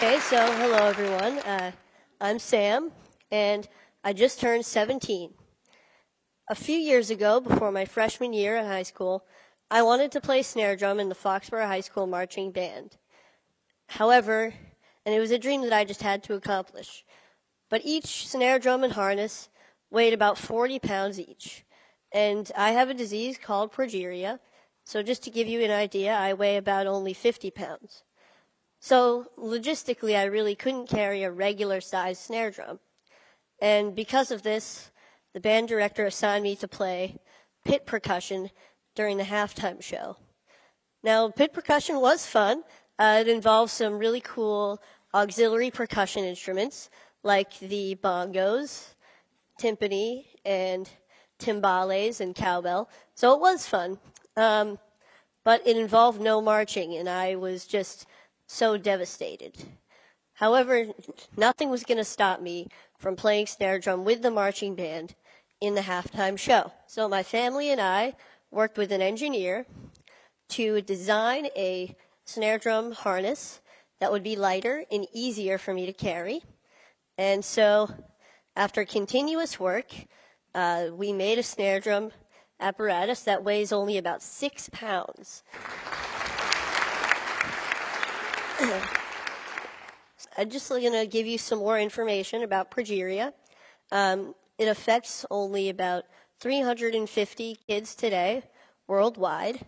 Okay, so hello everyone. I'm Sam, and I just turned 17. A few years ago, before my freshman year in high school, I wanted to play snare drum in the Foxborough High School marching band. However, and it was a dream that I just had to accomplish, but each snare drum and harness weighed about 40 pounds each. And I have a disease called progeria, so just to give you an idea, I weigh about only 50 pounds. So logistically, I really couldn't carry a regular sized snare drum. And because of this, the band director assigned me to play pit percussion during the halftime show. Now, pit percussion was fun. It involved some really cool auxiliary percussion instruments like the bongos, timpani, and timbales and cowbell. So it was fun. But it involved no marching, and I was just so devastated. However, nothing was going to stop me from playing snare drum with the marching band in the halftime show. So my family and I worked with an engineer to design a snare drum harness that would be lighter and easier for me to carry. And so after continuous work, we made a snare drum apparatus that weighs only about 6 pounds. I'm just going to give you some more information about progeria. It affects only about 350 kids today worldwide,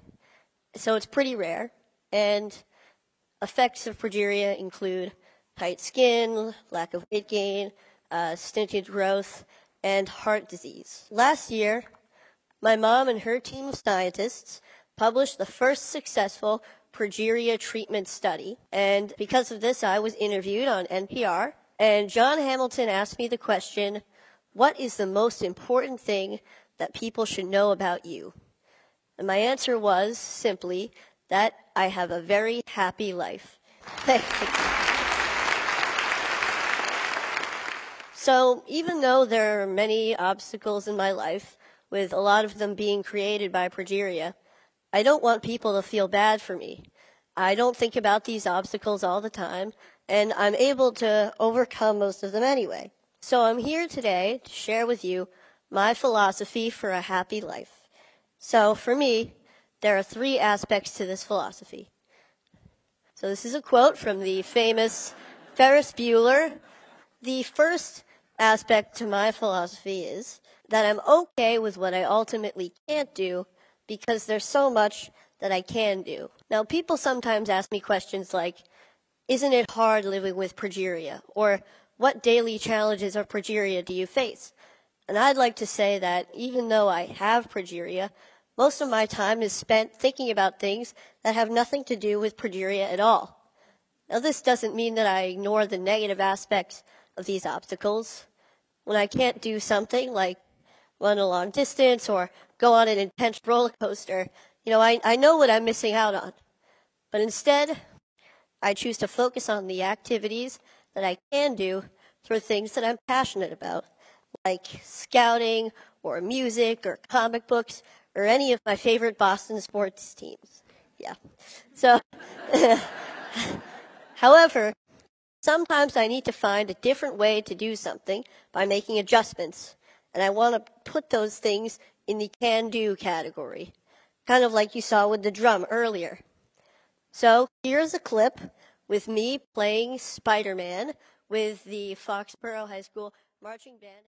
so it's pretty rare. And effects of progeria include tight skin, lack of weight gain, stunted growth, and heart disease. Last year, my mom and her team of scientists published the first successful progeria treatment study. And because of this, I was interviewed on NPR. And John Hamilton asked me the question, what is the most important thing that people should know about you? And my answer was simply that I have a very happy life. So even though there are many obstacles in my life, with a lot of them being created by progeria, I don't want people to feel bad for me. I don't think about these obstacles all the time, and I'm able to overcome most of them anyway. So I'm here today to share with you my philosophy for a happy life. So for me, there are 3 aspects to this philosophy. So this is a quote from the famous Ferris Bueller. The first aspect to my philosophy is that I'm okay with what I ultimately can't do because there's so much that I can do. Now, people sometimes ask me questions like, isn't it hard living with progeria? Or what daily challenges of progeria do you face? And I'd like to say that even though I have progeria, most of my time is spent thinking about things that have nothing to do with progeria at all. Now, this doesn't mean that I ignore the negative aspects of these obstacles. When I can't do something like run a long distance or go on an intense roller coaster, I know what I'm missing out on. But instead, I choose to focus on the activities that I can do through things that I'm passionate about, like scouting or music or comic books or any of my favorite Boston sports teams. Yeah. So, however, sometimes I need to find a different way to do something by making adjustments, and I want to put those things in the can-do category, kind of like you saw with the drum earlier. So here's a clip with me playing Spider-Man with the Foxborough High School marching band.